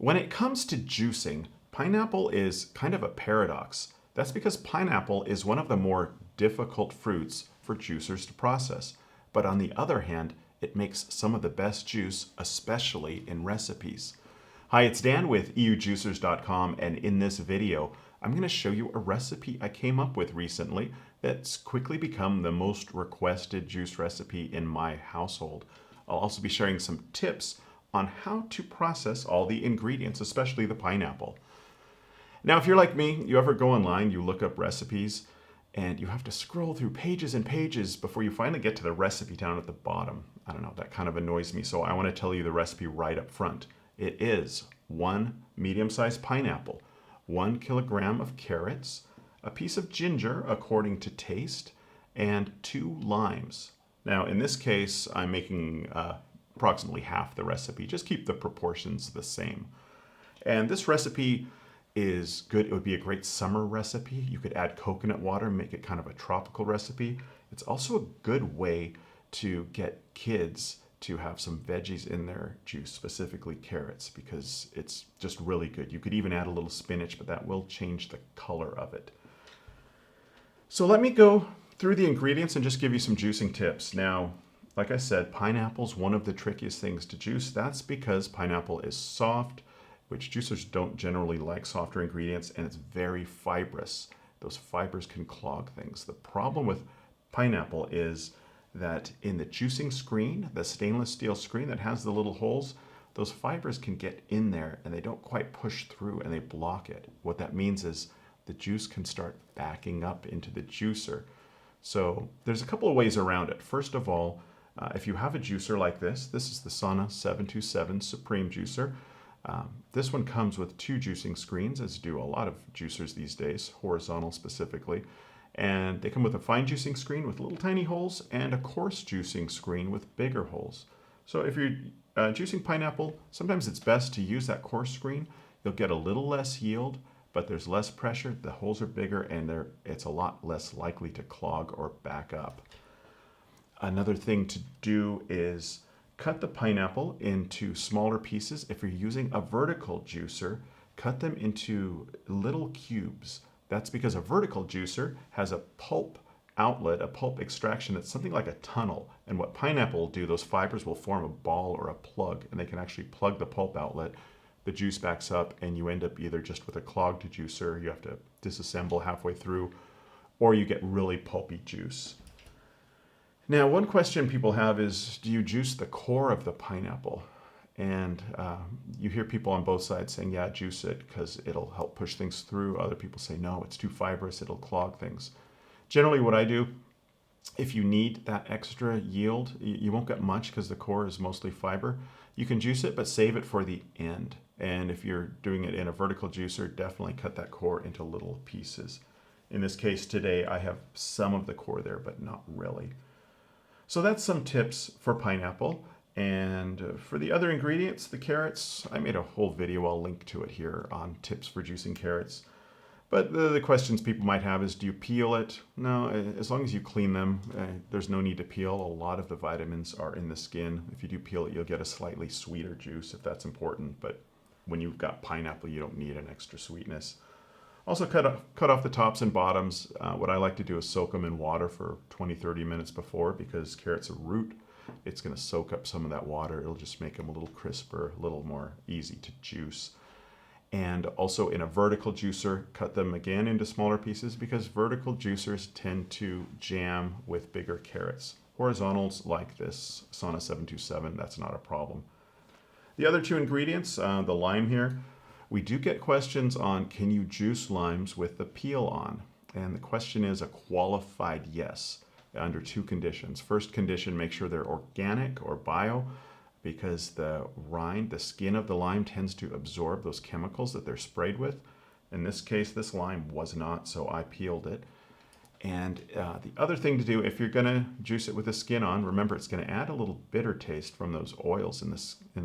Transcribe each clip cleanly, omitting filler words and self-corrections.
When it comes to juicing, pineapple is kind of a paradox. That's because pineapple is one of the more difficult fruits for juicers to process. But on the other hand, it makes some of the best juice, especially in recipes. Hi, it's Dan with EUJUICERS.COM, and in this video, I'm going to show you a recipe I came up with recently that's quickly become the most requested juice recipe in my household. I'll also be sharing some tips on how to process all the ingredients, especially the pineapple. Now, if you're like me, you ever go online, you look up recipes, and you have to scroll through pages and pages before you finally get to the recipe down at the bottom. I don't know, that kind of annoys me, so I want to tell you the recipe right up front. It is 1 medium-sized pineapple, 1 kilogram of carrots, a piece of ginger according to taste, and 2 limes. Now, in this case, I'm making approximately half the recipe. Just keep the proportions the same. And this recipe is good. It would be a great summer recipe. You could add coconut water, make it kind of a tropical recipe. It's also a good way to get kids to have some veggies in their juice, specifically carrots, because it's just really good. You could even add a little spinach, but that will change the color of it. So let me go through the ingredients and just give you some juicing tips. Now, like I said, pineapple is one of the trickiest things to juice. That's because pineapple is soft, which juicers don't generally like softer ingredients, and it's very fibrous. Those fibers can clog things. The problem with pineapple is that in the juicing screen, the stainless steel screen that has the little holes, those fibers can get in there and they don't quite push through and they block it. What that means is the juice can start backing up into the juicer. So there's a couple of ways around it. First of all, if you have a juicer like this is the Sana 727 Supreme Juicer. This one comes with 2 juicing screens, as do a lot of juicers these days, horizontal specifically. And they come with a fine juicing screen with little tiny holes and a coarse juicing screen with bigger holes. So if you're juicing pineapple, sometimes it's best to use that coarse screen. You'll get a little less yield, but there's less pressure, the holes are bigger, and it's a lot less likely to clog or back up. Another thing to do is cut the pineapple into smaller pieces. If you're using a vertical juicer, cut them into little cubes. That's because a vertical juicer has a pulp outlet, a pulp extraction that's something like a tunnel. And what pineapple will do, those fibers will form a ball or a plug, and they can actually plug the pulp outlet. The juice backs up, and you end up either just with a clogged juicer, you have to disassemble halfway through, or you get really pulpy juice. Now, one question people have is, do you juice the core of the pineapple? And you hear people on both sides saying, yeah, juice it because it'll help push things through. Other people say, no, it's too fibrous, it'll clog things. Generally what I do, if you need that extra yield, you won't get much because the core is mostly fiber. You can juice it, but save it for the end. And if you're doing it in a vertical juicer, definitely cut that core into little pieces. In this case today, I have some of the core there, but not really. So that's some tips for pineapple. And for the other ingredients, the carrots, I made a whole video, I'll link to it here, on tips for juicing carrots. But the questions people might have is, do you peel it? No, as long as you clean them, there's no need to peel. A lot of the vitamins are in the skin. If you do peel it, you'll get a slightly sweeter juice if that's important. But when you've got pineapple, you don't need an extra sweetness. Also cut off the tops and bottoms. What I like to do is soak them in water for 20-30 minutes before, because carrot's a root. It's going to soak up some of that water. It'll just make them a little crisper, a little more easy to juice. And also in a vertical juicer, cut them again into smaller pieces, because vertical juicers tend to jam with bigger carrots. Horizontals like this Sana 727, that's not a problem. The other 2 ingredients, the lime here, we do get questions on, can you juice limes with the peel on? And the question is a qualified yes, under 2 conditions. First condition, make sure they're organic or bio, because the rind, the skin of the lime, tends to absorb those chemicals that they're sprayed with. In this case, this lime was not, so I peeled it. And the other thing to do, if you're gonna juice it with the skin on, remember it's gonna add a little bitter taste from those oils in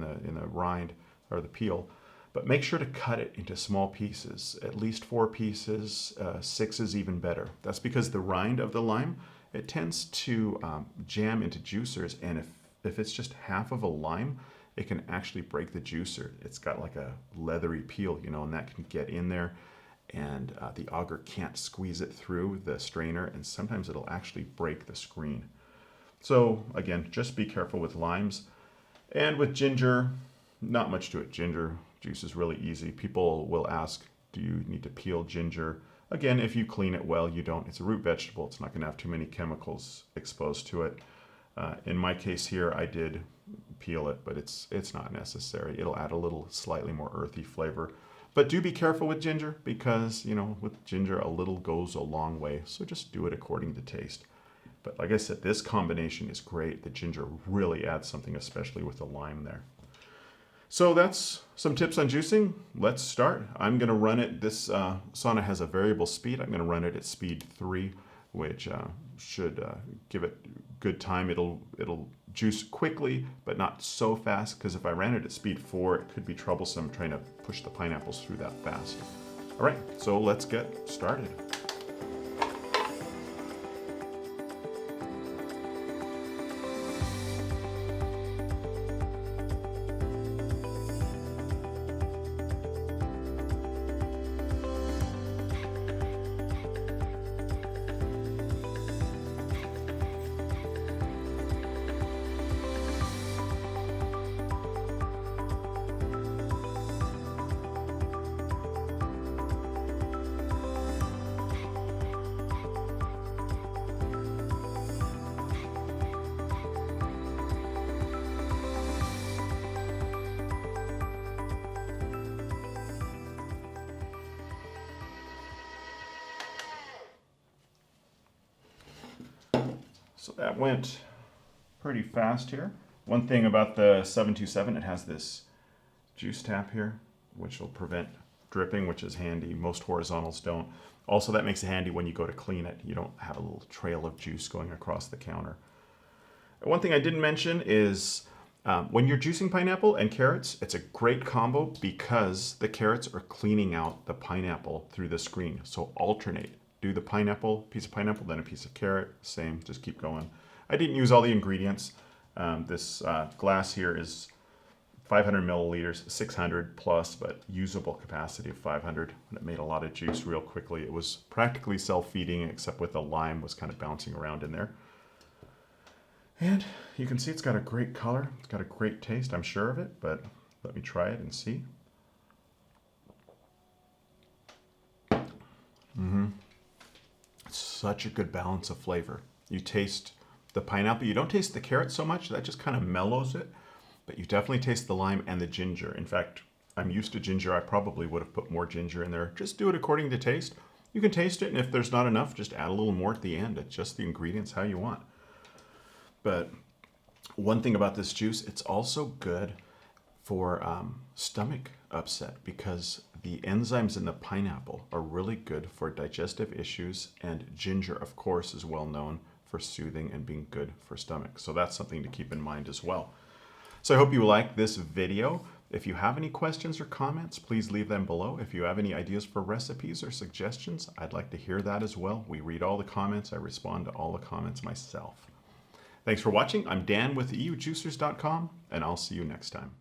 the rind or the peel. But make sure to cut it into small pieces, at least 4 pieces, 6 is even better. That's because the rind of the lime, it tends to jam into juicers, and if it's just half of a lime, it can actually break the juicer. It's got like a leathery peel, you know, and that can get in there, and the auger can't squeeze it through the strainer, and sometimes it'll actually break the screen. So again, just be careful with limes. And with ginger, not much to it. Ginger juice is really easy. People will ask, do you need to peel ginger? Again, if you clean it well, you don't. It's a root vegetable. It's not going to have too many chemicals exposed to it. In my case here, I did peel it, but it's not necessary. It'll add a little slightly more earthy flavor. But do be careful with ginger because, you know, with ginger, a little goes a long way. So just do it according to taste. But like I said, this combination is great. The ginger really adds something, especially with the lime there. So that's some tips on juicing. Let's start. I'm going to run it. This sauna has a variable speed. I'm going to run it at speed 3, which should give it good time. It'll juice quickly, but not so fast, because if I ran it at speed 4, it could be troublesome trying to push the pineapples through that fast. All right, so let's get started. So that went pretty fast here. One thing about the 727, it has this juice tap here, which will prevent dripping, which is handy. Most horizontals don't. Also, that makes it handy when you go to clean it. You don't have a little trail of juice going across the counter. One thing I didn't mention is when you're juicing pineapple and carrots, it's a great combo because the carrots are cleaning out the pineapple through the screen. So alternate. Do the pineapple, piece of pineapple, then a piece of carrot, same, just keep going. I didn't use all the ingredients. This glass here is 500 milliliters, 600 plus, but usable capacity of 500. And it made a lot of juice real quickly. It was practically self-feeding, except with the lime was kind of bouncing around in there. And you can see it's got a great color. It's got a great taste, I'm sure of it, but let me try it and see. It's such a good balance of flavor. You taste the pineapple. You don't taste the carrot so much. That just kind of mellows it. But you definitely taste the lime and the ginger. In fact, I'm used to ginger. I probably would have put more ginger in there. Just do it according to taste. You can taste it, and if there's not enough, just add a little more at the end. It's just the ingredients how you want. But one thing about this juice, it's also good for stomach upset because the enzymes in the pineapple are really good for digestive issues, and ginger, of course, is well known for soothing and being good for stomach. So that's something to keep in mind as well. So I hope you like this video. If you have any questions or comments, please leave them below. If you have any ideas for recipes or suggestions, I'd like to hear that as well. We read all the comments. I respond to all the comments myself. Thanks for watching. I'm Dan with EUJUICERS.COM, and I'll see you next time.